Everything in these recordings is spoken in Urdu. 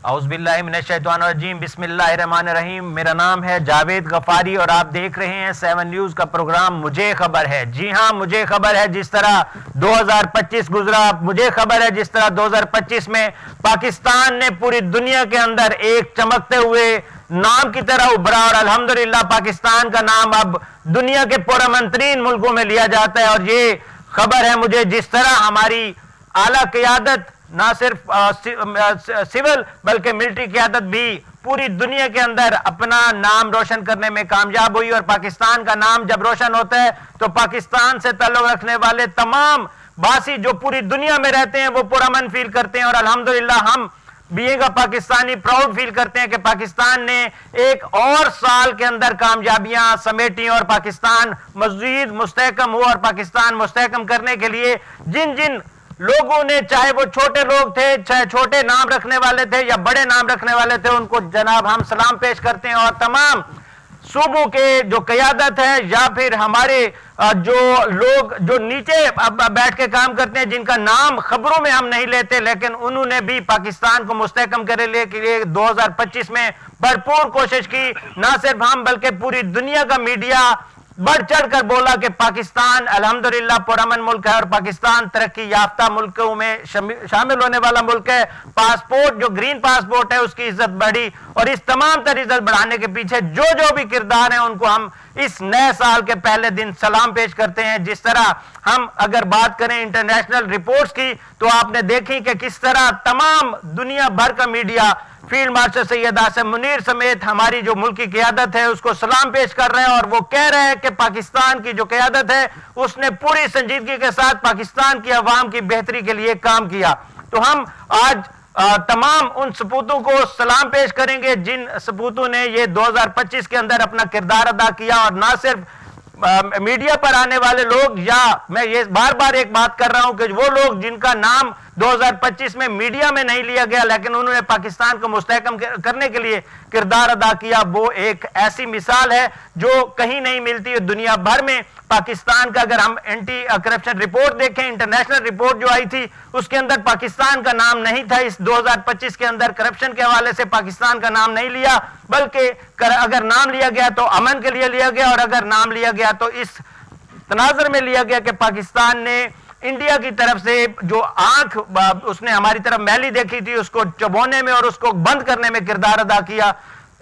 اعوذ باللہ من الشیطان الرجیم، بسم اللہ الرحمن الرحیم۔ میرا نام ہے جاوید غفاری اور آپ دیکھ رہے ہیں 7 نیوز کا پروگرام مجھے خبر ہے۔ جی ہاں، مجھے خبر ہے۔ جس طرح 2025 گزرا، مجھے خبر ہے جس طرح 2025 میں پاکستان نے پوری دنیا کے اندر ایک چمکتے ہوئے نام کی طرح ابھرا، اور الحمدللہ پاکستان کا نام اب دنیا کے پرامن ترین ملکوں میں لیا جاتا ہے۔ اور یہ خبر ہے مجھے جس طرح ہماری اعلیٰ قیادت نہ صرف سول بلکہ ملٹری قیادت بھی پوری دنیا کے اندر اپنا نام روشن کرنے میں کامیاب ہوئی، اور پاکستان کا نام جب روشن ہوتا ہے تو پاکستان سے تعلق رکھنے والے تمام باسی جو پوری دنیا میں رہتے ہیں وہ پرامن فیل کرتے ہیں، اور الحمدللہ ہم being a Pakistani proud feel کرتے ہیں کہ پاکستان نے ایک اور سال کے اندر کامیابیاں سمیٹی اور پاکستان مزید مستحکم ہوا، اور پاکستان مستحکم کرنے کے لیے جن جن لوگوں نے، چاہے وہ چھوٹے لوگ تھے، چاہے چھوٹے نام رکھنے والے تھے یا بڑے نام رکھنے والے تھے، ان کو جناب ہم سلام پیش کرتے ہیں، اور تمام صوبوں کے جو قیادت ہے یا پھر ہمارے جو لوگ جو نیچے بیٹھ کے کام کرتے ہیں جن کا نام خبروں میں ہم نہیں لیتے، لیکن انہوں نے بھی پاکستان کو مستحکم کرنے کے لیے 2025 میں بھرپور کوشش کی۔ نہ صرف ہم بلکہ پوری دنیا کا میڈیا بڑھ چڑھ کر بولا کہ پاکستان الحمدللہ پرامن ملک ہے، اور پاکستان ترقی یافتہ ملکوں میں شامل ہونے والا ملک ہے۔ پاسپورٹ جو گرین پاسپورٹ ہے اس کی عزت بڑھی، اور اس تمام تر عزت بڑھانے کے پیچھے جو بھی کردار ہیں ان کو ہم اس نئے سال کے پہلے دن سلام پیش کرتے ہیں۔ جس طرح ہم اگر بات کریں انٹرنیشنل رپورٹس کی تو آپ نے دیکھی کہ کس طرح تمام دنیا بھر کا media field marshal Syed Asim Munir سمیت ہماری جو ملکی قیادت ہے اس کو سلام پیش کر رہے ہیں، اور وہ کہہ رہے ہیں کہ پاکستان کی جو قیادت ہے اس نے پوری سنجیدگی کے ساتھ پاکستان کی عوام کی بہتری کے لیے کام کیا۔ تو ہم آج تمام ان سپوتوں کو سلام پیش کریں گے جن سپوتوں نے یہ 2025 کے اندر اپنا کردار ادا کیا، اور نہ صرف میڈیا پر آنے والے لوگ، یا میں یہ بار بار ایک بات کر رہا ہوں کہ وہ لوگ جن کا نام 2025 میں میڈیا میں نہیں لیا گیا لیکن انہوں نے پاکستان کو مستحکم کرنے کے لیے کردار ادا کیا، وہ ایک ایسی مثال ہے جو کہیں نہیں ملتی دنیا بھر میں۔ پاکستان کا اگر ہم اینٹی کرپشن رپورٹ دیکھیں، انٹرنیشنل رپورٹ جو آئی تھی اس کے اندر پاکستان کا نام نہیں تھا۔ اس 2025 کے اندر کرپشن کے حوالے سے پاکستان کا نام نہیں لیا، بلکہ اگر نام لیا گیا تو امن کے لیے لیا گیا، اور اگر نام لیا گیا تو اس تناظر میں لیا گیا کہ پاکستان نے انڈیا کی طرف سے جو آنکھ اس نے ہماری طرف میلی دیکھی تھی اس کو چبونے میں اور اس کو بند کرنے میں کردار ادا کیا۔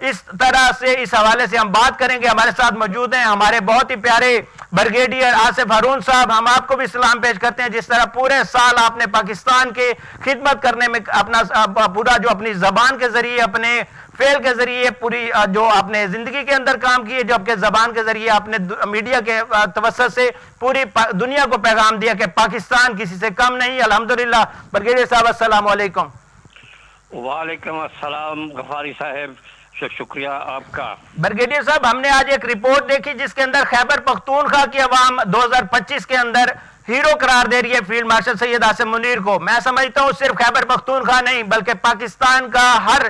اس طرح سے اس حوالے سے ہم بات کریں گے۔ ہمارے ساتھ موجود ہیں ہمارے بہت ہی پیارے بریگیڈیئر آصف ہارون صاحب، ہم آپ کو بھی سلام پیش کرتے ہیں۔ جس طرح پورے سال آپ نے پاکستان کے خدمت کرنے میں اپنا پورا جو اپنی زبان کے ذریعے، اپنے فعل کے ذریعے، پوری جو آپ نے زندگی کے اندر کام کیے، جو آپ کے زبان کے ذریعے آپ نے میڈیا کے توسط سے پوری دنیا کو پیغام دیا کہ پاکستان کسی سے کم نہیں۔ الحمدللہ بریگیڈیئر صاحب السلام علیکم۔ وعلیکم السلام غفاری صاحب، شکریہ آپ کا۔ بریگیڈیئر صاحب، ہم نے آج ایک رپورٹ دیکھی جس کے اندر خیبر پختونخوا کی عوام 2025 کے اندر ہیرو قرار دے رہی ہے فیلڈ مارشل سید عاصم منیر کو۔ میں سمجھتا ہوں صرف خیبر پختونخوا نہیں بلکہ پاکستان کا ہر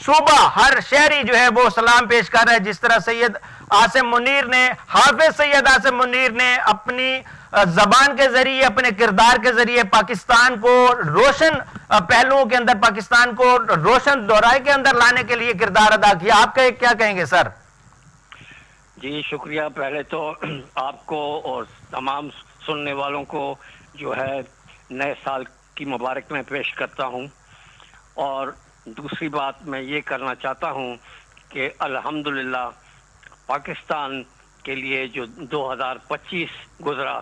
صوبہ، ہر شہری جو ہے وہ سلام پیش کر رہا ہے۔ جس طرح سید عاصم منیر نے، حافظ سید عاصم منیر نے اپنی زبان کے ذریعے، اپنے کردار کے ذریعے پاکستان کو روشن پہلوؤں کے اندر، پاکستان کو روشن دورائے کے اندر لانے کے لیے کردار ادا کیا۔ آپ کا کیا کہیں گے سر؟ جی شکریہ۔ پہلے تو آپ کو اور تمام سننے والوں کو جو ہے نئے سال کی مبارک میں پیش کرتا ہوں، اور دوسری بات میں یہ کرنا چاہتا ہوں کہ الحمدللہ پاکستان کے لیے جو 2025 گزرا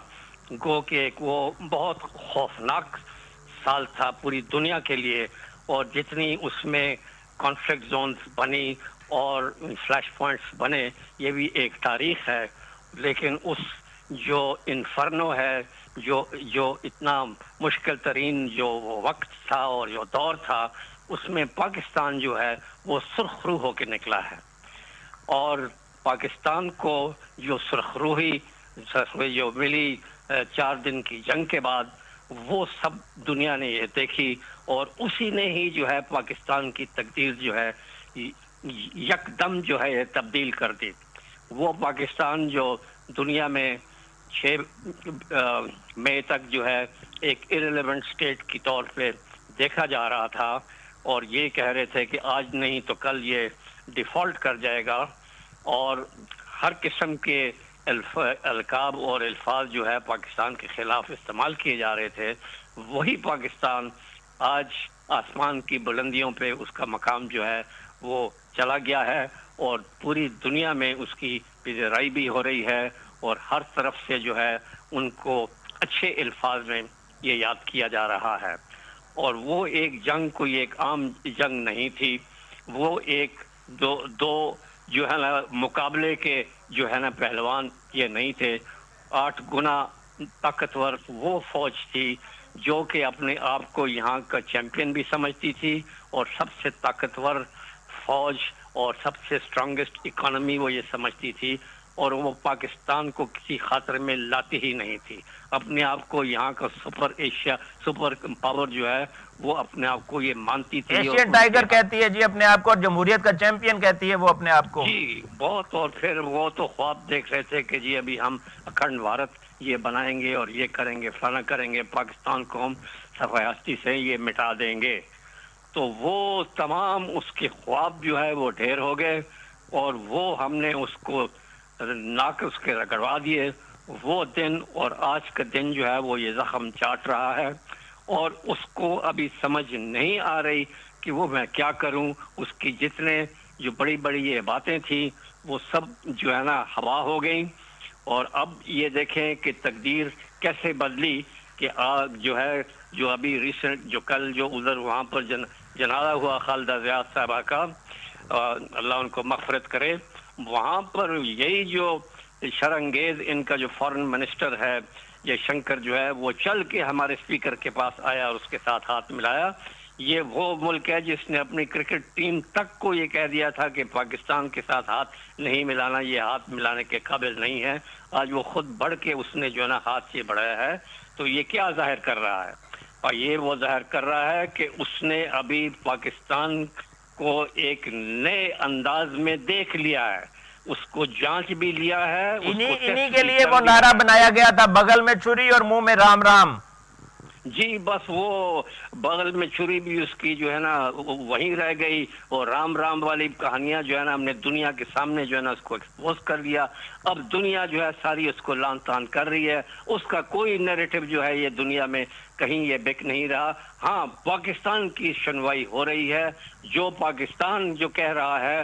گو کہ ایک وہ بہت خوفناک سال تھا پوری دنیا کے لیے، اور جتنی اس میں کانفلکٹ زونز بنی اور فلیش پوائنٹس بنے یہ بھی ایک تاریخ ہے۔ لیکن اس جو انفرنو ہے، جو اتنا مشکل ترین جو وقت تھا اور جو دور تھا، اس میں پاکستان جو ہے وہ سرخ رو ہو کے نکلا ہے، اور پاکستان کو جو سرخ روحی جو ملی 4 دن کی جنگ کے بعد، وہ سب دنیا نے یہ دیکھی، اور اسی نے ہی جو ہے پاکستان کی تقدیر جو ہے یکدم جو ہے تبدیل کر دی۔ وہ پاکستان جو دنیا میں 6 مئی تک جو ہے ایک ارریلیونٹ اسٹیٹ کی طور پہ دیکھا جا رہا تھا، اور یہ کہہ رہے تھے کہ آج نہیں تو کل یہ ڈیفالٹ کر جائے گا، اور ہر قسم کے القاب اور الفاظ جو ہے پاکستان کے خلاف استعمال کیے جا رہے تھے، وہی پاکستان آج آسمان کی بلندیوں پہ اس کا مقام جو ہے وہ چلا گیا ہے، اور پوری دنیا میں اس کی پذیرائی بھی ہو رہی ہے، اور ہر طرف سے جو ہے ان کو اچھے الفاظ میں یہ یاد کیا جا رہا ہے۔ اور وہ ایک جنگ کوئی ایک عام جنگ نہیں تھی، وہ ایک دو جو ہے نا مقابلے کے جو ہے نا پہلوان یہ نہیں تھے، 8 گنا طاقتور وہ فوج تھی جو کہ اپنے آپ کو یہاں کا چیمپئن بھی سمجھتی تھی، اور سب سے طاقتور فوج اور سب سے اسٹرانگسٹ اکانومی وہ یہ سمجھتی تھی، اور وہ پاکستان کو کسی خاطر میں لاتی ہی نہیں تھی۔ اپنے آپ کو یہاں کا سپر پاور جو ہے وہ اپنے آپ کو یہ مانتی تھی، ایشین ٹائیگر کہتی ہے جی اپنے آپ کو، اور جمہوریت کا چیمپئن کہتی ہے وہ اپنے آپ کو جی بہت۔ اور پھر وہ تو خواب دیکھ رہے تھے کہ جی ابھی ہم اکھنڈ بھارت یہ بنائیں گے اور یہ کریں گے، فلانا کریں گے، پاکستان کو ہم صفحہ ہستی سے یہ مٹا دیں گے۔ تو وہ تمام اس کے خواب جو ہے وہ ڈھیر ہو گئے، اور وہ ہم نے اس کو ناک اس کے رگڑوا دیے۔ وہ دن اور آج کا دن جو ہے وہ یہ زخم چاٹ رہا ہے، اور اس کو ابھی سمجھ نہیں آ رہی کہ وہ میں کیا کروں۔ اس کی جتنے جو بڑی بڑی یہ باتیں تھیں وہ سب جو ہے نا ہوا ہو گئیں، اور اب یہ دیکھیں کہ تقدیر کیسے بدلی کہ جو ہے جو ابھی ریسنٹ جو کل جو ادھر وہاں پر جنازہ ہوا خالدہ زیاد صاحبہ کا، اللہ ان کو مغفرت کرے، وہاں پر یہی جو شرنگیز ان کا جو فارن منسٹر ہے یہ شنکر جو ہے وہ چل کے ہمارے اسپیکر کے پاس آیا اور اس کے ساتھ ہاتھ ملایا۔ یہ وہ ملک ہے جس نے اپنی کرکٹ ٹیم تک کو یہ کہہ دیا تھا کہ پاکستان کے ساتھ ہاتھ نہیں ملانا، یہ ہاتھ ملانے کے قابل نہیں ہے۔ آج وہ خود بڑھ کے اس نے جو ہے نا ہاتھ سے بڑھایا ہے، تو یہ کیا ظاہر کر رہا ہے؟ اور یہ وہ ظاہر کر رہا ہے کہ اس نے ابھی پاکستان کو ایک نئے انداز میں دیکھ لیا ہے، اس کو جانچ بھی لیا ہے، انہی کے لیے وہ نعرہ بنایا گیا تھا، بغل میں چھری اور منہ میں رام رام۔ جی بس وہ بغل میں چھری بھی اس کی جو ہے نا وہیں رہ گئی، اور رام رام والی کہانیاں جو ہے نا ہم نے دنیا کے سامنے جو ہے نا اس کو ایکسپوز کر دیا۔ اب دنیا جو ہے ساری اس کو لان تان کر رہی ہے، اس کا کوئی نیریٹو جو ہے یہ دنیا میں کہیں یہ بک نہیں رہا۔ ہاں پاکستان کی سنوائی ہو رہی ہے، جو پاکستان جو کہہ رہا ہے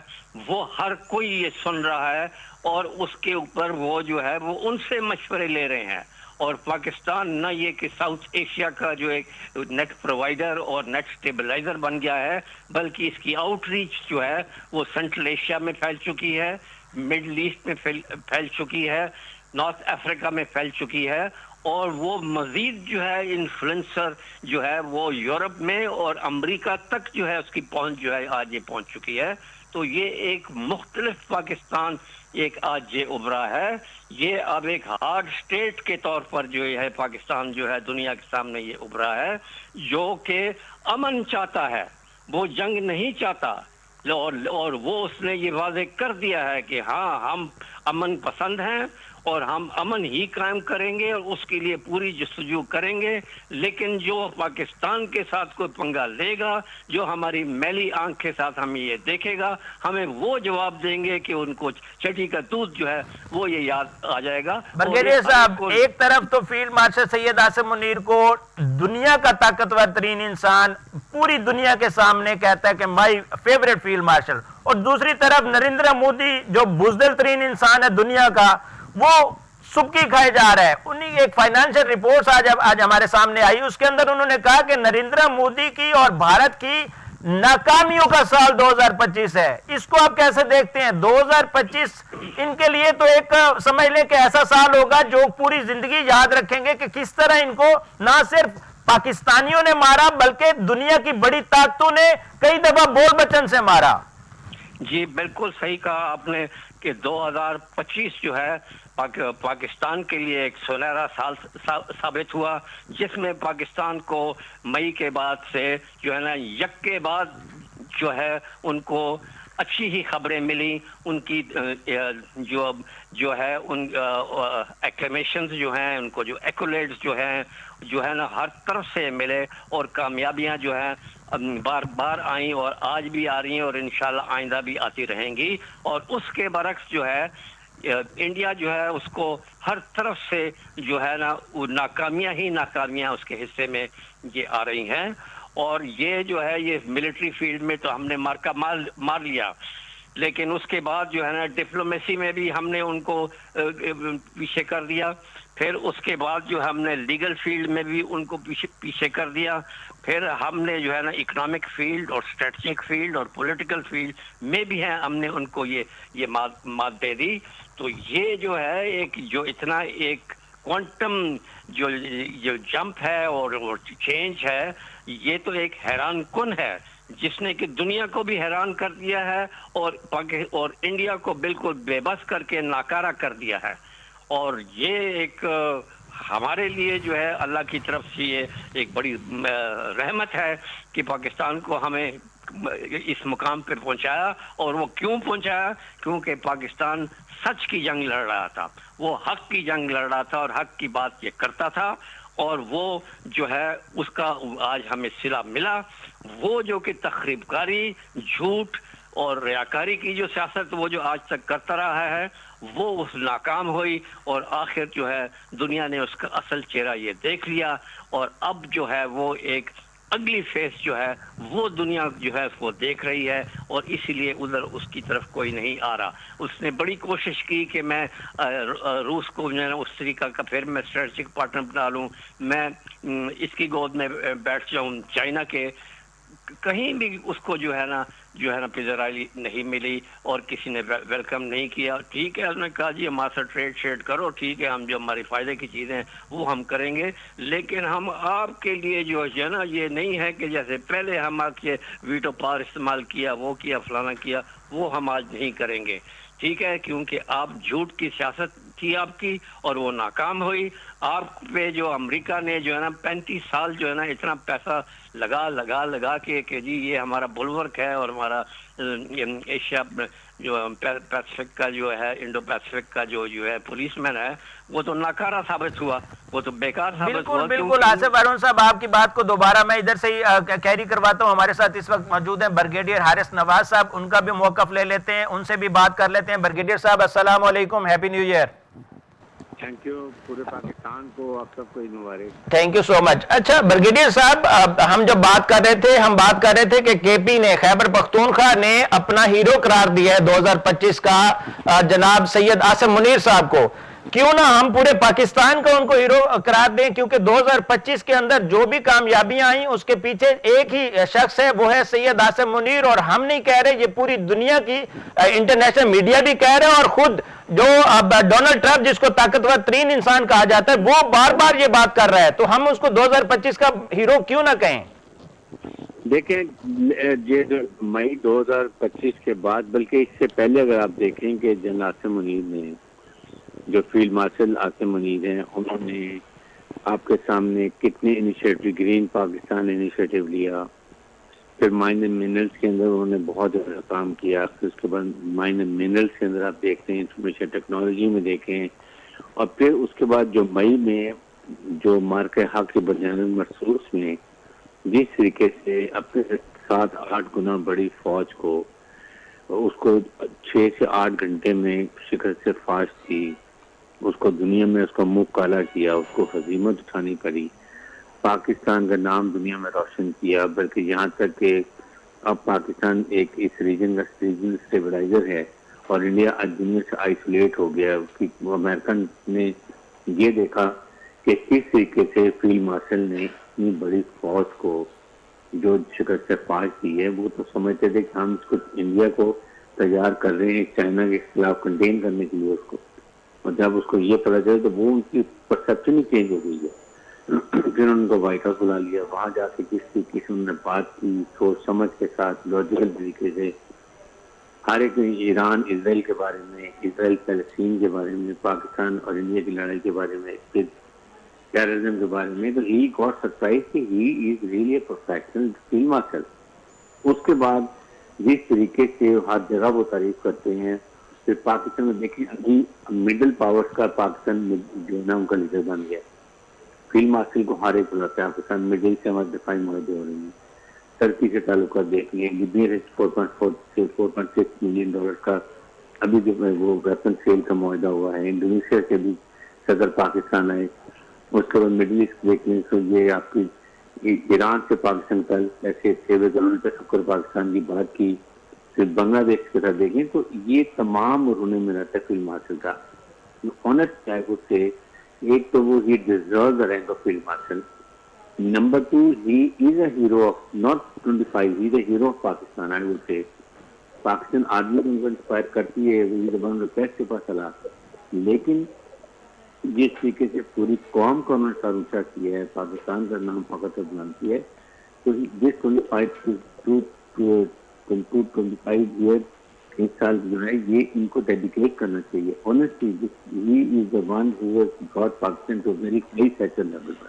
وہ ہر کوئی یہ سن رہا ہے، اور اس کے اوپر وہ جو ہے وہ ان سے مشورے لے رہے ہیں۔ اور پاکستان نہ یہ کہ ساؤتھ ایشیا کا جو ایک نیٹ پرووائڈر اور نیٹ سٹیبلائزر بن گیا ہے، بلکہ اس کی آؤٹ ریچ جو ہے وہ سینٹرل ایشیا میں پھیل چکی ہے، مڈل ایسٹ میں پھیل چکی ہے، نارتھ افریقہ میں پھیل چکی ہے، اور وہ مزید جو ہے انفلوئنسر جو ہے وہ یورپ میں اور امریکہ تک جو ہے اس کی پہنچ جو ہے آج یہ پہنچ چکی ہے۔ تو یہ ایک مختلف پاکستان ایک آج یہ ابھرا ہے، یہ اب ایک ہارڈ اسٹیٹ کے طور پر جو ہے پاکستان جو ہے دنیا کے سامنے یہ ابھرا ہے، جو کہ امن چاہتا ہے، وہ جنگ نہیں چاہتا، اور وہ اس نے یہ واضح کر دیا ہے کہ ہاں ہم امن پسند ہیں اور ہم امن ہی قائم کریں گے، اور اس کے لیے پوری جستجو کریں گے، لیکن جو پاکستان کے ساتھ کوئی پنگا لے گا، جو ہماری میلی آنکھ کے ساتھ ہمیں یہ دیکھے گا، ہمیں وہ جواب دیں گے کہ ان کو چٹی کا دودھ جو ہے وہ یہ یاد آ جائے گا۔ برگیڈیئر صاحب، ایک طرف تو فیلڈ مارشل سید عاصم منیر کو دنیا کا طاقتور ترین انسان پوری دنیا کے سامنے کہتا ہے کہ مائی فیوریٹ فیلڈ مارشل، اور دوسری طرف نریندر مودی جو بزدل ترین انسان ہے دنیا کا، وہ سبکی کھائے جا رہا ہے۔ انہیں ایک فائنانشل رپورٹ آج ہمارے سامنے آئی، اس کے اندر انہوں نے کہا کہ نریندر مودی کی اور بھارت کی ناکامیوں کا سال 2025 ہے۔ اس کو آپ کیسے دیکھتے ہیں؟ 2025 ان کے لیے تو ایک سمجھ لیں کہ ایسا سال ہوگا جو پوری زندگی یاد رکھیں گے کہ کس طرح ان کو نہ صرف پاکستانیوں نے مارا بلکہ دنیا کی بڑی طاقتوں نے کئی دفعہ بول بچن سے مارا۔ جی بالکل صحیح کہا آپ نے کہ 2025 جو ہے پاکستان کے لیے ایک سنہرا سال ثابت ہوا، جس میں پاکستان کو مئی کے بعد سے جو ہے نا یک کے بعد جو ہے ان کو اچھی ہی خبریں ملی، ان کی جو ہے ان ایکلیمیشنز جو ہیں، ان کو جو ایکولیٹس جو ہے نا ہر طرف سے ملے، اور کامیابیاں جو ہیں بار بار آئیں اور آج بھی آ رہی ہیں اور انشاءاللہ آئندہ بھی آتی رہیں گی. اور اس کے برعکس جو ہے انڈیا جو ہے اس کو ہر طرف سے جو ہے نا وہ ناکامیاں ہی ناکامیاں اس کے حصے میں یہ آ رہی ہیں. اور یہ جو ہے یہ ملٹری فیلڈ میں تو ہم نے مارکا مار لیا, لیکن اس کے بعد جو ہے نا ڈپلومیسی میں بھی ہم نے ان کو پیچھے کر دیا. پھر اس کے بعد جو ہم نے لیگل فیلڈ میں بھی ان کو پیچھے کر دیا. پھر ہم نے جو ہے نا اکنامک فیلڈ اور اسٹریٹجک فیلڈ اور پولیٹیکل فیلڈ میں بھی ہیں ہم نے ان کو یہ مات دے دی. تو یہ جو ہے ایک جو اتنا ایک کوانٹم جو جمپ ہے اور چینج ہے, یہ تو ایک حیران کن ہے جس نے کہ دنیا کو بھی حیران کر دیا ہے اور انڈیا کو بالکل بے بس کر کے ناکارہ کر دیا ہے. اور یہ ایک ہمارے لیے جو ہے اللہ کی طرف سے یہ ایک بڑی رحمت ہے کہ پاکستان کو ہمیں اس مقام پہ پہنچایا. اور وہ کیوں پہنچایا؟ کیونکہ پاکستان سچ کی جنگ لڑ رہا تھا, وہ حق کی جنگ لڑ رہا تھا اور حق کی بات یہ کرتا تھا. اور وہ جو ہے اس کا آج ہمیں صلہ ملا. وہ جو کہ تخریب کاری, جھوٹ اور ریاکاری کی جو سیاست وہ جو آج تک کرتا رہا ہے وہ اس ناکام ہوئی. اور آخر جو ہے دنیا نے اس کا اصل چہرہ یہ دیکھ لیا. اور اب جو ہے وہ ایک اگلی فیس جو ہے وہ دنیا جو ہے وہ دیکھ رہی ہے, اور اسی لیے ادھر اس کی طرف کوئی نہیں آ رہا. اس نے بڑی کوشش کی کہ میں روس کو اس طریقہ کا پھر میں اسٹریٹجک پارٹنر بنا لوں, میں اس کی گود میں بیٹھ جاؤں چائنا کے. کہیں بھی اس کو جو ہے نا پذیرائی نہیں ملی اور کسی نے ویلکم نہیں کیا. ٹھیک ہے, انہوں نے کہا جی ہمارے ساتھ ٹریڈ شیڈ کرو, ٹھیک ہے, ہم جو ہماری فائدے کی چیزیں ہیں وہ ہم کریں گے, لیکن ہم آپ کے لیے جو ہے نا یہ نہیں ہے کہ جیسے پہلے ہم آپ کے ویٹو پاور استعمال کیا, وہ کیا, فلانا کیا, وہ ہم آج نہیں کریں گے. ٹھیک ہے, کیونکہ آپ جھوٹ کی سیاست تھی آپ کی اور وہ ناکام ہوئی. آپ پہ جو امریکہ نے جو ہے نا 35 سال جو ہے نا اتنا پیسہ لگا کے کہ جی یہ ہمارا بلورک ہے اور ہمارا ایشیا جو پیسفک کا جو ہے انڈو پیسفک کا جو ہے پولیس مین ہے, وہ تو ناکارہ ثابت ہوا, وہ تو بیکار ثابت ہوا. بالکل آصف ہارون صاحب, آپ کی بات کو دوبارہ میں ادھر سے ہی کیری کرواتا ہوں. ہمارے ساتھ اس وقت موجود ہیں بریگیڈیئر حارث نواز صاحب, ان کا بھی موقف لے لیتے ہیں, ان سے بھی بات کر لیتے ہیں. بریگیڈیئر صاحب السلام علیکم, happy new year. Thank you, پورے پاکستان کو آپ سب کو مبارک. تھینک یو سو مچ. اچھا بریگیڈیئر صاحب, ہم جب بات کر رہے تھے کہ کے پی نے, خیبر پختونخوا نے اپنا ہیرو قرار دیا ہے 2025 کا جناب سید عاصم منیر صاحب کو. کیوں نہ ہم پورے پاکستان کو ان کو ہیرو قرار دیں, کیونکہ 2025 کے اندر جو بھی کامیابیاں آئیں اس کے پیچھے ایک ہی شخص ہے, وہ ہے سید عاصم منیر. اور ہم نہیں کہہ رہے, یہ پوری دنیا کی انٹرنیشنل میڈیا بھی کہہ رہے ہیں, اور خود جو ڈونلڈ ٹرمپ جس کو طاقتور ترین انسان کہا جاتا ہے وہ بار بار یہ بات کر رہا ہے. تو ہم اس کو 2025 کا ہیرو کیوں نہ کہیں؟ دیکھیں, یہ مئی 2025 کے بعد, بلکہ اس سے پہلے اگر آپ دیکھیں کہ جنرل عاصم منیر نے, جو فیلڈ مارشل عاصم منیر ہیں, انہوں نے آپ کے سامنے کتنے انیشیٹو, گرین پاکستان انیشیٹو لیا, پھر مائن اینڈ منرلس کے اندر انہوں نے بہت زیادہ کام کیا. پھر اس کے بعد مائن اینڈ منرلس کے اندر آپ دیکھتے ہیں انفارمیشن ٹیکنالوجی میں دیکھیں, اور پھر اس کے بعد جو مئی میں جو مارکہ حق کے بجانب مرسوس میں جس طریقے سے اپنے 7-8 گنا بڑی فوج کو, اس کو 6 سے 8 گھنٹے میں شکست سے فاش تھی, اس کو دنیا میں اس کا منہ کالا کیا, اس کو ہزیمت اٹھانی پڑی, پاکستان کا نام دنیا میں روشن کیا. بلکہ یہاں تک کہ اب پاکستان ایک اس ریجن کا اسٹیبلائزر ہے, اور انڈیا آج دنیا سے آئسولیٹ ہو گیا. امریکن نے یہ دیکھا کہ کس طریقے سے فیلڈ مارشل نے اتنی بڑی فوج کو جو شکست سے فاش دی ہے, وہ تو سمجھتے تھے کہ ہم اس کو انڈیا کو تیار کر رہے ہیں چائنا کے خلاف کنٹین کرنے کے لیے اس کو. اور جب اس کو یہ پتا چلے تو وہ ان کی پرسیپشن ہی چینج ہو گئی ہے. پھر ان کو وائٹ ہاؤس بلا لیا, وہاں جا کے کس طریقے سے انہوں نے بات کی, سوچ سمجھ کے ساتھ, لاجیکل طریقے سے, ہر ایک ایران اسرائیل کے بارے میں, اسرائیل فلسطین کے بارے میں, پاکستان اور انڈیا کی لڑائی کے بارے میں, پھر ٹیررزم کے بارے میں. تو ہی گاٹ سرپرائز کہ he is really a professional field marshal. اس کے بعد جس طریقے سے ہر جگہ وہ تعریف کرتے ہیں, پھر پاکستان میں دیکھیں ابھی مڈل پاورز کا پاکستان جو ہے نا ان کا لیڈر بن گیا. فیلڈ مارشل کو ہر ایک بلاتا ہے, پاکستان مڈل سے ہمارے دفاعی معاہدے ہو رہے ہیں, ترکی سے تعلقات دیکھ لیے، لیبیا سے $4.6 ملین کا ابھی جو وہ ویپن سیل کا معاہدہ ہوا ہے، انڈونیشیا سے بھی صدر پاکستان آئے، اس کے بعد مڈل ایسٹ دیکھ لیں تو یہ آپ کی ایران سے پاکستان کل ایسے شکر پاکستان کی بات کی، پھر بنگلہ دیش کے ساتھ دیکھیں تو یہ تمام انہوں میں رہتا ہے فیلڈ مارشل کا آنےسٹ ہے اس سے. ایک تو وہ he deserve the rank of field marshal. Number 2 he is a hero of not 25, he is a hero of Pakistan. I would say Pakistan آدمی کو انسپائر کرتی ہے، پیسے پاس چلا، لیکن جس طریقے سے پوری قوم کو انہوں نے سر اونچا کیا ہے، پاکستان کا نام فقط بلند کیا ہے، تو جس 25 ایئر ایک سال جو ہے یہ ان کو ڈیڈیکیٹ کرنا چاہیے. Honestly he is the one who has got Pakistan to very high sector level پر.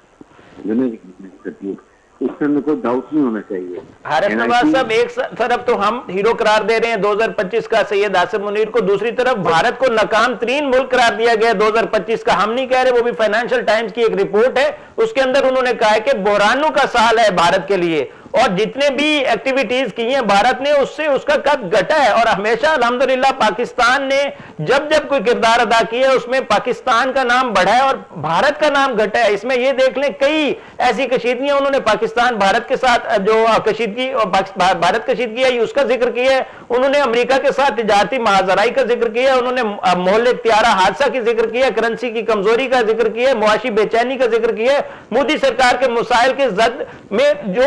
اس میں کوئی ڈاؤٹ نہیں ہونا چاہیے. حارث نواز صاحب، ایک طرف تو ہم ہیرو قرار دے رہے ہیں 2025 کا سید عاصم منیر کو، دوسری طرف بھارت کو ناکام ترین ملک قرار دیا گیا 2025 کا. ہم نہیں کہہ رہے، وہ بھی فائنینشل ٹائمز کی ایک رپورٹ ہے، اس کے اندر انہوں نے کہا ہے کہ بحرانوں کا سال ہے بھارت کے لیے، اور جتنے بھی ایکٹیویٹیز کی ہیں بھارت نے اس سے اس کا قد گھٹا ہے. اور ہمیشہ الحمدللہ پاکستان نے جب جب کوئی کردار ادا کیا ہے اس میں پاکستان کا نام بڑھا ہے اور بھارت کا نام گھٹا ہے. اس میں یہ دیکھ لیں کئی ایسی کشیدگیاں انہوں نے پاکستان بھارت کے ساتھ جو کشیدگی بھارت کشیدگی ہے اس کا ذکر کیا ہے، انہوں نے امریکہ کے ساتھ تجارتی مہاجرائی کا ذکر کیا ہے، انہوں نے مول اختیارہ حادثہ کی ذکر کیا ہے، کرنسی کی کمزوری کا ذکر کیا ہے، معاشی بے چینی کا ذکر کیا ہے. مودی سرکار کے مسائل کے زد میں جو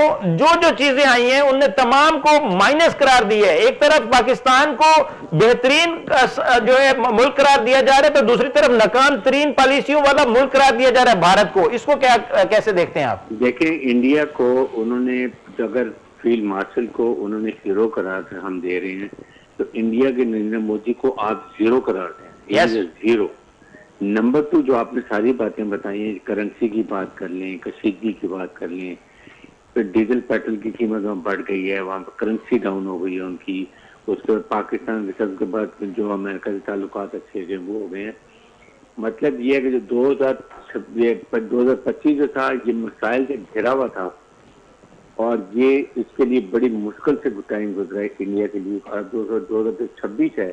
چیزیں آئی ہیں ان نے تمام کو مائنس قرار دی ہے. ایک طرف پاکستان کو بہترین جو ہے ملک قرار دیا جا رہا ہے، تو دوسری طرف ناکام ترین پالیسیوں والا ملک قرار دیا جا رہا ہے بھارت کو. اس کو کیسے دیکھتے ہیں آپ؟ دیکھیں انڈیا کو انہوں نے اگر فیلڈ مارشل کو انہوں نے ہیرو قرار ہم دے رہے ہیں تو انڈیا کے نریندر مودی کو آپ زیرو قرار دیں. زیرو. نمبر 2 جو آپ نے ساری باتیں بتائی ہیں، کرنسی کی بات کر لیں، کشیدگی کی بات کر لیں، پھر ڈیزل پیٹرول کی قیمت وہاں بڑھ گئی ہے، وہاں پر کرنسی ڈاؤن ہو گئی ہے ان کی. اس کے بعد پاکستان کے بعد جو امریکہ کے تعلقات اچھے جو وہ ہو گئے ہیں. مطلب یہ ہے کہ جو 2025 جو تھا یہ مسائل سے گھرا ہوا تھا اور یہ اس کے لیے بڑی مشکل سے ٹائم گزرا ہے انڈیا کے لیے. اور 2026 ہے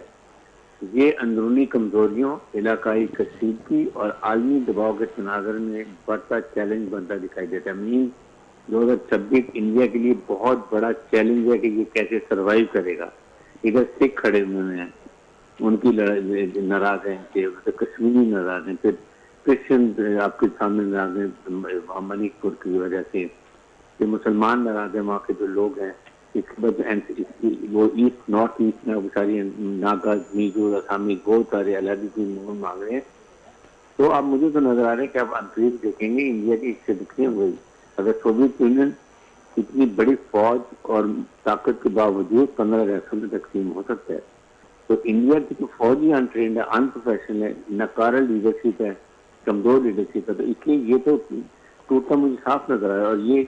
یہ اندرونی کمزوریوں، علاقائی کشیدگی اور عالمی دباؤ کے تناظر میں بڑھتا چیلنج بنتا دکھائی دیتا ہے. 2026 انڈیا کے لیے بہت بڑا چیلنج ہے کہ یہ کیسے سروائیو کرے گا. ادھر سکھ کھڑے ہوئے ہیں، ان کی ناراض ہیں کہ کشمیری ناراض ہیں، پھر کرسچن آپ کے سامنے ناراض ہیں منی پور کی وجہ سے، کہ مسلمان ناراض ہیں وہاں کے جو لوگ ہیں. اس کے بعد وہ ایسٹ نارتھ ایسٹ میں ساری ناگا میزور آسامی بہت سارے علیحدگی مانگ رہے ہیں. تو اب مجھے تو نظر آ رہا ہے کہ آپ انگریز دیکھیں گے انڈیا کی اس سے دکھنے ہوئی. اگر سوویت یونین اتنی بڑی فوج اور طاقت کے باوجود 15 ریاستوں میں تقسیم ہو سکتا ہے تو انڈیا کی تو فوج ہی انٹرینڈ ہے، ان پروفیشنل ہے، ناکارہ لیڈرشپ ہے، کمزور لیڈرشپ ہے. تو اس لیے یہ تو ٹوٹا مجھے صاف نظر آیا. اور یہ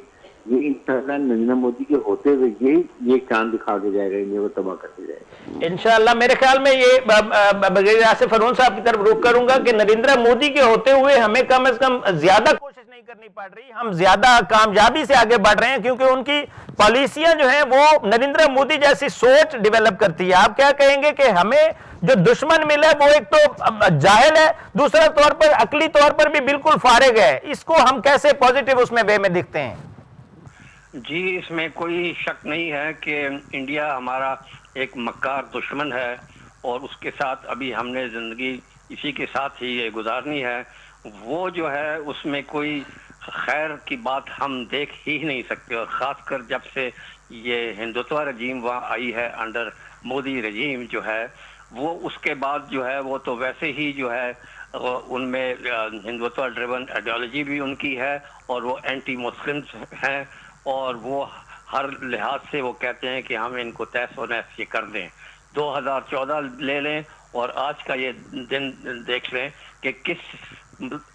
انشاءاللہ نریندر مودی کے ہوتے ہوئے یہ چاند دکھا کے جائے گا، انڈیا کو تباہ کرتے جائے گا انشاءاللہ. میرے خیال میں یہ وزیر اعظم فرون صاحب کی طرف رخ کروں گا کہ نریندر مودی کے ہوتے ہوئے ہمیں کم از کم زیادہ کوشش نہیں کرنی پڑ رہی، ہم زیادہ کامیابی سے آگے بڑھ رہے ہیں کیونکہ ان کی پالیسیاں جو ہیں وہ نریندر مودی جیسی سوچ ڈیولپ کرتی ہے. آپ کیا کہیں گے کہ ہمیں جو دشمن ملا ہے وہ ایک تو جاہل ہے، دوسرا طور پر عقلی طور پر بھی بالکل فارغ ہے، اس کو ہم کیسے پوزیٹیو اس میں وے میں دکھتے ہیں؟ جی اس میں کوئی شک نہیں ہے کہ انڈیا ہمارا ایک مکار دشمن ہے اور اس کے ساتھ ابھی ہم نے زندگی اسی کے ساتھ ہی یہ گزارنی ہے. وہ جو ہے اس میں کوئی خیر کی بات ہم دیکھ ہی نہیں سکتے، اور خاص کر جب سے یہ ہندوتوا رجیم وہاں آئی ہے انڈر مودی رجیم جو ہے وہ اس کے بعد جو ہے وہ تو ویسے ہی جو ہے ان میں ہندوتوا ڈریون آئیڈیالوجی بھی ان کی ہے اور وہ اینٹی مسلمز ہیں اور وہ ہر لحاظ سے وہ کہتے ہیں کہ ہم ان کو تیس و نیس یہ کر دیں. 2014 لے لیں اور آج کا یہ دن دیکھ لیں کہ کس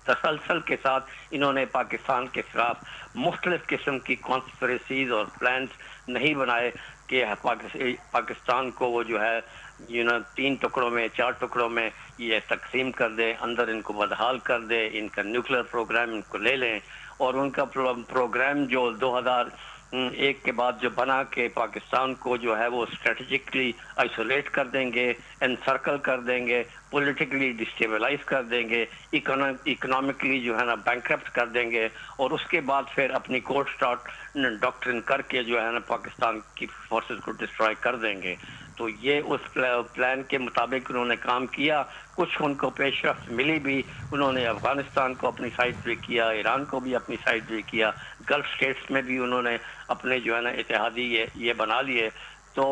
تسلسل کے ساتھ انہوں نے پاکستان کے خلاف مختلف قسم کی کانسپریسیز اور پلانز نہیں بنائے کہ پاکستان کو وہ جو ہے 3 ٹکڑوں میں 4 ٹکڑوں میں یہ تقسیم کر دے، اندر ان کو بدحال کر دے، ان کا نیوکلیر پروگرام ان کو لے لیں. اور ان کا پروگرام جو ایک کے بعد جو بنا کے پاکستان کو جو ہے وہ اسٹریٹجکلی آئسولیٹ کر دیں گے, انسرکل کر دیں گے, پولیٹیکلی ڈسٹیبلائز کر دیں گے, اکنامکلی جو ہے نا بینکرپٹ کر دیں گے, اور اس کے بعد پھر اپنی کوڈ اسٹارٹ ڈاکٹرن کر کے جو ہے نا پاکستان کی فورسز کو ڈسٹروائے کر دیں گے. تو یہ اس پلان کے مطابق انہوں نے کام کیا. کچھ ان کو پیش رفت ملی بھی, انہوں نے افغانستان کو اپنی سائڈ پہ کیا, ایران کو بھی اپنی سائڈ پہ کیا, گلف اسٹیٹس میں بھی انہوں نے اپنے جو ہے نا اتحادی یہ بنا لیے. تو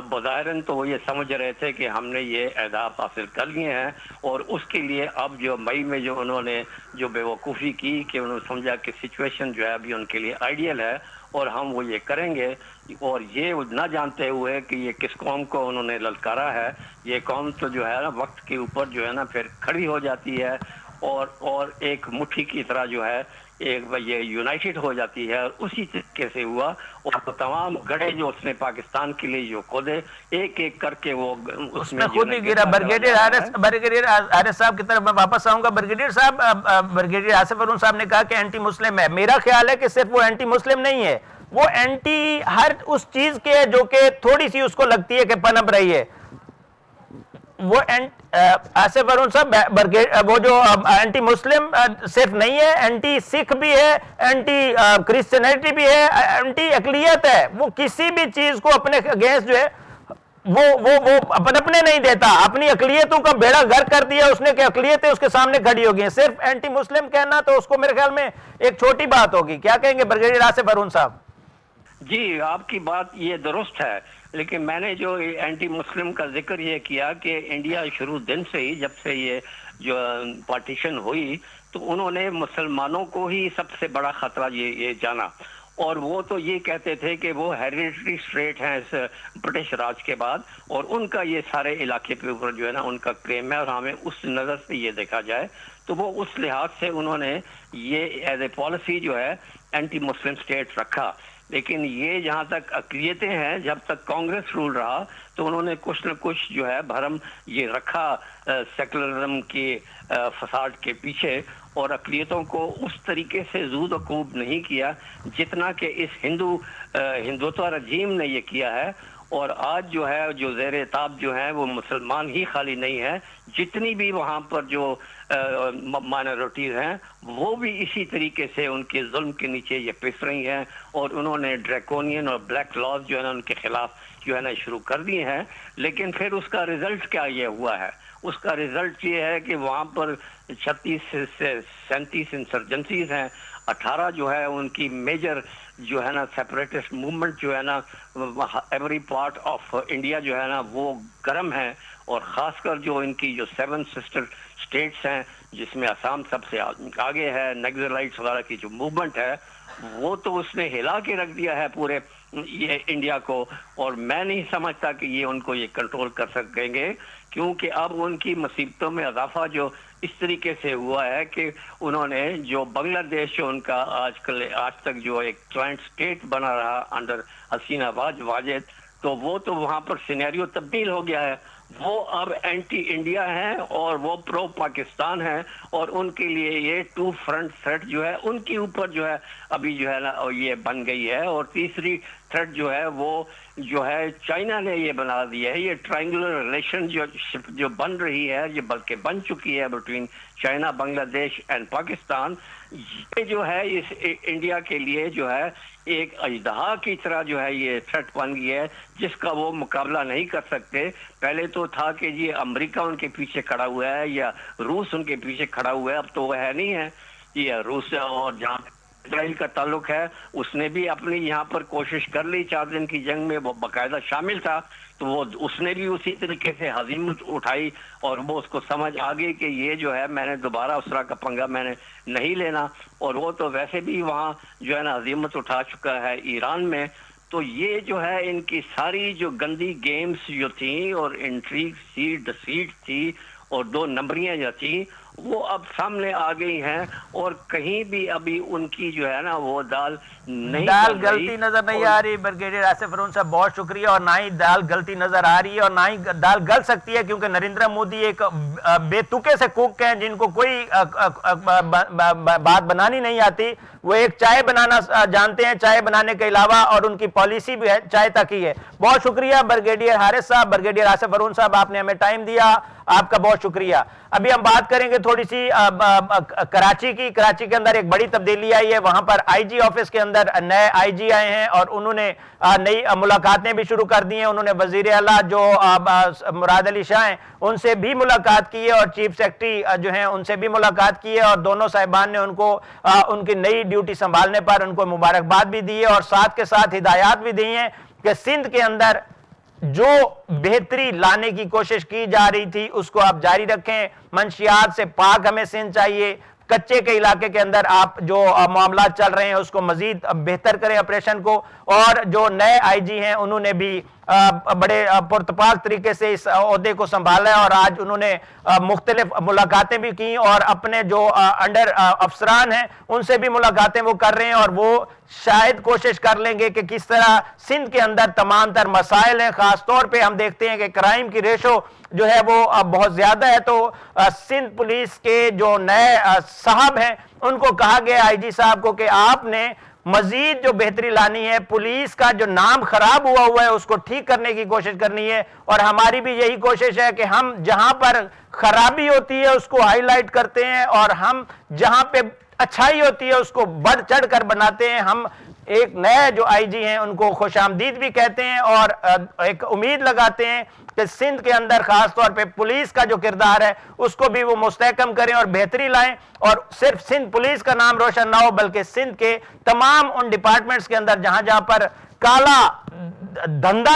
بظاہراً تو وہ یہ سمجھ رہے تھے کہ ہم نے یہ اہداف حاصل کر لیے ہیں, اور اس کے لیے اب جو مئی میں جو انہوں نے جو بے وقوفی کی کہ انہوں نے سمجھا کہ سچویشن جو ہے ابھی ان کے لیے آئیڈیل ہے اور ہم وہ یہ کریں گے, اور یہ نہ جانتے ہوئے کہ یہ کس قوم کو انہوں نے للکارا ہے. یہ قوم تو جو ہے نا وقت کے اوپر جو ہے نا پھر کھڑی ہو جاتی ہے اور ایک مٹھی کی طرح جو ہے ایک یہ یونائٹڈ ہو جاتی ہے, اور اسی طریقے سے ہوا. اور تمام گڑھے جو اس نے پاکستان کے لیے جو کھودے ایک ایک کر کے وہ اس میں خود ہی گرا. بریگیڈیئر حارث صاحب کی طرف میں واپس آؤں گا. بریگیڈیئر صاحب, بریگیڈیئر آصف ارون صاحب نے کہا کہ اینٹی مسلم ہے. میرا خیال ہے کہ صرف وہ اینٹی مسلم نہیں ہے, وہ اینٹی ہر اس چیز کے جو کہ تھوڑی سی اس کو لگتی ہے کہ پنپ رہی ہے. وہ آصف ارون صاحب وہ جو اینٹی مسلم صرف نہیں ہے, اینٹی سکھ بھی ہے, اینٹی کرسچینٹی بھی ہے, اینٹی اقلیت ہے. وہ کسی بھی چیز کو اپنے اگینسٹ جو ہے وہ اپنے نہیں دیتا. اپنی اقلیتوں کا بیڑا گھر کر دیا اس نے کہ اقلیتیں اس کے سامنے کھڑی ہو گئی. صرف اینٹی مسلم کہنا تو اس کو میرے خیال میں ایک چھوٹی بات ہوگی. کیا کہیں گے بریگیڈیئر آصف ارون صاحب؟ جی, آپ کی بات یہ درست ہے, لیکن میں نے جو اینٹی مسلم کا ذکر یہ کیا کہ انڈیا شروع دن سے ہی جب سے یہ جو پارٹیشن ہوئی تو انہوں نے مسلمانوں کو ہی سب سے بڑا خطرہ یہ جانا, اور وہ تو یہ کہتے تھے کہ وہ ہیریڈیٹری اسٹیٹ ہیں اس برٹش راج کے بعد, اور ان کا یہ سارے علاقے پہ اوپر جو ہے نا ان کا کلیم ہے, اور ہمیں اس نظر سے یہ دیکھا جائے تو وہ اس لحاظ سے انہوں نے یہ ایز اے پالیسی جو ہے اینٹی مسلم اسٹیٹ رکھا. لیکن یہ جہاں تک اقلیتیں ہیں, جب تک کانگریس رول رہا تو انہوں نے کچھ نہ کچھ جو ہے بھرم یہ رکھا سیکولرزم کے فساد کے پیچھے, اور اقلیتوں کو اس طریقے سے زود و کوب نہیں کیا جتنا کہ اس ہندوتوا رجیم نے یہ کیا ہے. اور آج جو ہے جو زیر تاب جو ہیں وہ مسلمان ہی خالی نہیں ہے, جتنی بھی وہاں پر جو مائنورٹیز ہیں وہ بھی اسی طریقے سے ان کے ظلم کے نیچے یہ پس رہی ہیں, اور انہوں نے ڈریکونین اور بلیک لاز جو ہے نا ان کے خلاف جو ہے نا شروع کر دیے ہیں. لیکن پھر اس کا رزلٹ کیا یہ ہوا ہے؟ اس کا رزلٹ یہ ہے کہ وہاں پر 36 سے 37 انسرجنسیز ہیں, 18 جو ہے ان کی میجر جو ہے نا سیپریٹسٹ موومنٹ جو ہے نا ایوری پارٹ آف انڈیا جو ہے نا وہ گرم ہے, اور خاص کر جو ان کی جو 7 سسٹر اسٹیٹس ہیں جس میں آسام سب سے آگے ہے, نیگزرائٹس وغیرہ کی جو موومنٹ ہے وہ تو اس نے ہلا کے رکھ دیا ہے پورے یہ انڈیا کو, اور میں نہیں سمجھتا کہ یہ ان کو یہ کنٹرول کر سکیں گے, کیونکہ اب ان کی مصیبتوں میں اضافہ جو اس طریقے سے ہوا ہے کہ انہوں نے جو بنگلہ دیش جو ان کا آج تک جو ایک جوائنٹ اسٹیٹ بنا رہا انڈر حسینہ واجد, تو وہ تو وہاں پر سینیریو تبدیل ہو گیا ہے. وہ اب اینٹی انڈیا ہیں اور وہ پرو پاکستان ہیں, اور ان کے لیے یہ 2 فرنٹ تھریٹ جو ہے ان کے اوپر جو ہے ابھی جو ہے نا یہ بن گئی ہے. اور تیسری تھریٹ جو ہے وہ جو ہے چائنا نے یہ بنا دیا ہے. یہ ٹرائنگولر ریلیشن جو بن رہی ہے, یہ بلکہ بن چکی ہے بٹوین چائنا, بنگلہ دیش اینڈ پاکستان. یہ جو ہے اس انڈیا کے لیے جو ہے ایک اژدہا کی طرح جو ہے یہ تھریٹ بن گئی ہے جس کا وہ مقابلہ نہیں کر سکتے. پہلے تو تھا کہ یہ امریکہ ان کے پیچھے کھڑا ہوا ہے یا روس ان کے پیچھے کھڑا ہوا ہے, اب تو وہ ہے نہیں ہے. یہ روس اور جہاں اسرائیل کا تعلق ہے اس نے بھی اپنی یہاں پر کوشش کر لی, 4 دن کی جنگ میں وہ باقاعدہ شامل تھا, تو وہ اس نے بھی اسی طریقے سے ہزیمت اٹھائی, اور وہ اس کو سمجھ آ گئی کہ یہ جو ہے میں نے دوبارہ اس طرح کا پنگا میں نے نہیں لینا, اور وہ تو ویسے بھی وہاں جو ہے نا ہزیمت اٹھا چکا ہے ایران میں. تو یہ جو ہے ان کی ساری جو گندی گیمز جو تھیں اور انٹریگ تھی, ڈسیٹ تھی, اور 2 نمبریاں جو تھیں, وہ اب سامنے آ گئی ہیں اور کہیں بھی ابھی ان کی جو ہے نا وہ دال نہیں دال گل رہی۔ گلتی نظر نہیں آ رہی۔ بریگیڈیئر آصف ارون صاحب بہت شکریہ، اور نہ ہی دال گلتی نظر آ رہی ہے اور نہ ہی دال گل سکتی ہے، کیونکہ نریندر مودی ایک بے تکے سے کوک ہیں جن کو کوئی بات بنانی نہیں آتی۔ وہ ایک چائے بنانا جانتے ہیں، چائے بنانے کے علاوہ، اور ان کی پالیسی بھی ہے چائے تک ہی ہے۔ بہت شکریہ بریگیڈیئر حارث صاحب، بریگیڈیئر آصف ارون صاحب، آپ نے ہمیں ٹائم دیا، آپ کا بہت شکریہ۔ ابھی ہم بات کریں گے تھوڑی سی کراچی کی۔ کراچی کے اندر ایک بڑی تبدیلی آئی ہے، وہاں پر آئی جی آفس کے اندر نئے آئی جی آئے ہیں اور انہوں نے نئی ملاقاتیں بھی شروع کر دی ہیں۔ انہوں نے وزیر اعلیٰ جو مراد علی شاہ ہیں ان سے بھی ملاقات کی ہے، اور چیف سیکرٹری جو ہیں ان سے بھی ملاقات کی ہے، اور دونوں صاحبان نے ان کو ان کی نئی ڈیوٹی سنبھالنے پر ان کو مبارکباد بھی دی ہے، اور ساتھ کے ساتھ ہدایات بھی دی ہیں کہ سندھ کے اندر جو بہتری لانے کی کوشش کی جا رہی تھی اس کو آپ جاری رکھیں۔ منشیات سے پاک ہمیں سندھ چاہیے۔ کچے کے علاقے کے اندر آپ جو معاملات چل رہے ہیں اس کو مزید بہتر کریں آپریشن کو، اور جو نئے آئی جی ہیں انہوں نے بھی بڑے پرتپاک طریقے سے اس عہدے کو سنبھالا ہے، اور آج انہوں نے مختلف ملاقاتیں بھی کی، اور اپنے جو انڈر افسران ہیں ان سے بھی ملاقاتیں وہ کر رہے ہیں، اور وہ شاید کوشش کر لیں گے کہ کس طرح سندھ کے اندر تمام تر مسائل ہیں۔ خاص طور پہ ہم دیکھتے ہیں کہ کرائم کی ریشو جو ہے وہ بہت زیادہ ہے، تو سندھ پولیس کے جو نئے صاحب ہیں ان کو کہا گیا آئی جی صاحب کو کہ آپ نے مزید جو بہتری لانی ہے، پولیس کا جو نام خراب ہوا ہے اس کو ٹھیک کرنے کی کوشش کرنی ہے، اور ہماری بھی یہی کوشش ہے کہ ہم جہاں پر خرابی ہوتی ہے اس کو ہائی لائٹ کرتے ہیں، اور ہم جہاں پہ اچھائی ہوتی ہے اس کو بڑھ چڑھ کر بناتے ہیں۔ ہم ایک نئے جو آئی جی ہیں ان کو خوش آمدید بھی کہتے ہیں، اور ایک امید لگاتے ہیں کہ سندھ کے اندر خاص طور پہ پولیس کا جو کردار ہے اس کو بھی وہ مستحکم کریں اور بہتری لائیں، اور صرف سندھ پولیس کا نام روشن نہ ہو بلکہ سندھ کے تمام ان ڈپارٹمنٹس کے اندر جہاں جہاں پر کالا دھندا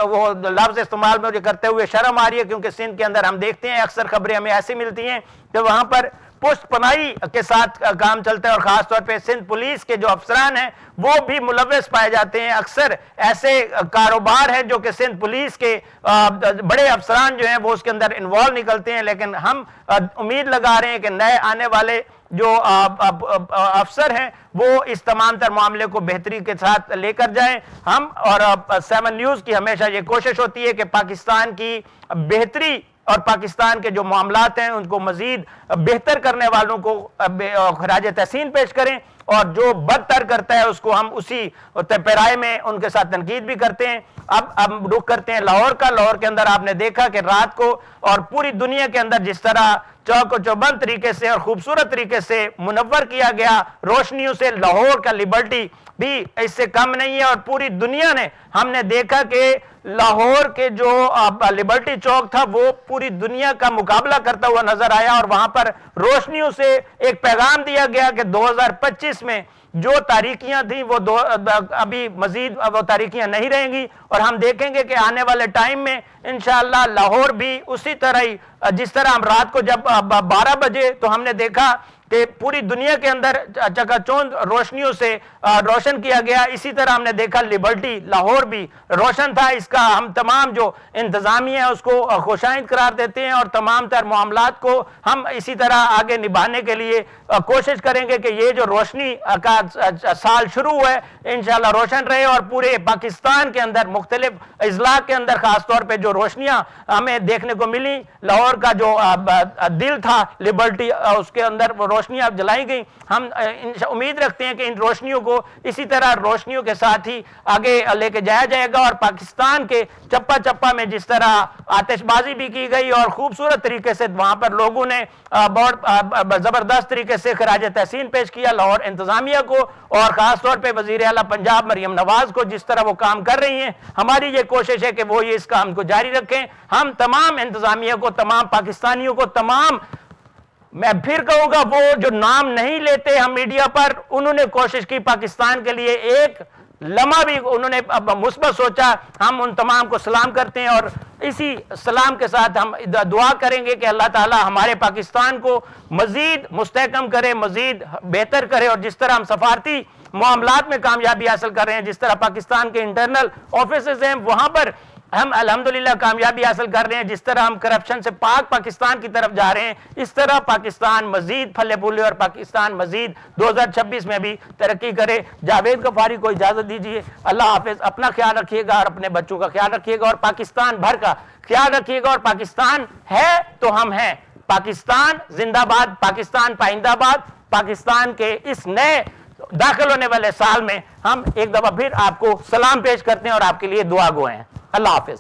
وہ لفظ استعمال میں کرتے ہوئے شرم آ رہی ہے، کیونکہ سندھ کے اندر ہم دیکھتے ہیں اکثر خبریں ہمیں ایسی ملتی ہیں کہ وہاں پر پشت پناہی کے ساتھ کام چلتا ہے، اور خاص طور پہ سندھ پولیس کے جو افسران ہیں وہ بھی ملوث پائے جاتے ہیں۔ اکثر ایسے کاروبار ہیں جو کہ سندھ پولیس کے بڑے افسران جو ہیں وہ اس کے اندر انوالو نکلتے ہیں، لیکن ہم امید لگا رہے ہیں کہ نئے آنے والے جو افسر ہیں وہ اس تمام تر معاملے کو بہتری کے ساتھ لے کر جائیں۔ ہم اور 7 نیوز کی ہمیشہ یہ کوشش ہوتی ہے کہ پاکستان کی بہتری اور پاکستان کے جو معاملات ہیں ان کو مزید بہتر کرنے والوں کو خراج تحسین پیش کریں، اور جو بدتر کرتا ہے اس کو ہم اسی پیرائے میں ان کے ساتھ تنقید بھی کرتے ہیں۔ اب ہم رخ کرتے ہیں لاہور کا۔ لاہور کے اندر آپ نے دیکھا کہ رات کو اور پوری دنیا کے اندر جس طرح چوک و چوبند طریقے سے اور خوبصورت طریقے سے منور کیا گیا روشنیوں سے، لاہور کا لبرٹی بھی اس سے کم نہیں ہے، اور پوری دنیا نے ہم نے دیکھا کہ لاہور کے جو لبرٹی چوک تھا وہ پوری دنیا کا مقابلہ کرتا ہوا نظر آیا، اور وہاں پر روشنیوں سے ایک پیغام دیا گیا کہ 2025 میں جو تاریکیاں تھیں وہ ابھی مزید وہ تاریکیاں نہیں رہیں گی، اور ہم دیکھیں گے کہ آنے والے ٹائم میں انشاءاللہ لاہور بھی اسی طرح ہی، جس طرح ہم رات کو جب 12 بجے تو ہم نے دیکھا کہ پوری دنیا کے اندر چکا چوند روشنیوں سے روشن کیا گیا، اسی طرح ہم نے دیکھا لبرٹی لاہور بھی روشن تھا۔ اس کا ہم تمام جو انتظامیہ ہے اس کو خوشائند قرار دیتے ہیں، اور تمام تر معاملات کو ہم اسی طرح آگے نبھانے کے لیے کوشش کریں گے کہ یہ جو روشنی کا سال شروع ہے انشاءاللہ روشن رہے، اور پورے پاکستان کے اندر مختلف اضلاع کے اندر خاص طور پہ جو روشنیاں ہمیں دیکھنے کو ملی، لاہور کا جو دل تھا لبرٹی اس کے اندر روشنیاں جلائی گئیں۔ ہم امید رکھتے ہیں کہ ان روشنیوں کو اسی طرح روشنیوں کے ساتھ ہی آگے لے کے جایا جائے گا، اور پاکستان کے چپا چپا میں جس طرح آتش بازی بھی کی گئی اور خوبصورت طریقے سے وہاں پر لوگوں نے بہت زبردست طریقے سے خراج تحسین پیش کیا لاہور انتظامیہ کو، اور خاص طور پہ وزیر اعلیٰ پنجاب مریم نواز کو جس طرح وہ کام کر رہی ہیں۔ ہماری یہ کوشش ہے کہ وہ یہ اس کام کو جاری رکھیں۔ ہم تمام انتظامیہ کو، تمام پاکستانیوں کو، تمام میں پھر کہوں گا وہ جو نام نہیں لیتے ہم میڈیا پر، انہوں نے کوشش کی پاکستان کے لیے ایک لمحہ بھی انہوں نے مثبت سوچا، ہم ان تمام کو سلام کرتے ہیں، اور اسی سلام کے ساتھ ہم دعا کریں گے کہ اللہ تعالی ہمارے پاکستان کو مزید مستحکم کرے، مزید بہتر کرے، اور جس طرح ہم سفارتی معاملات میں کامیابی حاصل کر رہے ہیں، جس طرح پاکستان کے انٹرنل آفیسز ہیں وہاں پر ہم الحمدللہ کامیابی حاصل کر رہے ہیں. جس طرح ہم کرپشن سے پاک پاکستان کی طرف جا رہے ہیں, اس طرح پاکستان مزید پھلے پھولے اور پاکستان مزید 2026 میں بھی ترقی کرے. جاوید غفاری کو اجازت دیجیے. اللہ حافظ. اپنا خیال رکھیے گا اور اپنے بچوں کا خیال رکھیے گا اور پاکستان بھر کا خیال رکھیے گا. اور پاکستان ہے تو ہم ہیں. پاکستان زندہ باد, پاکستان پائندہ باد. پاکستان کے اس نئے داخل ہونے والے سال میں ہم ایک دفعہ پھر آپ کو سلام پیش کرتے ہیں اور آپ کے لیے دعا گوئے ہیں. اللہ حافظ.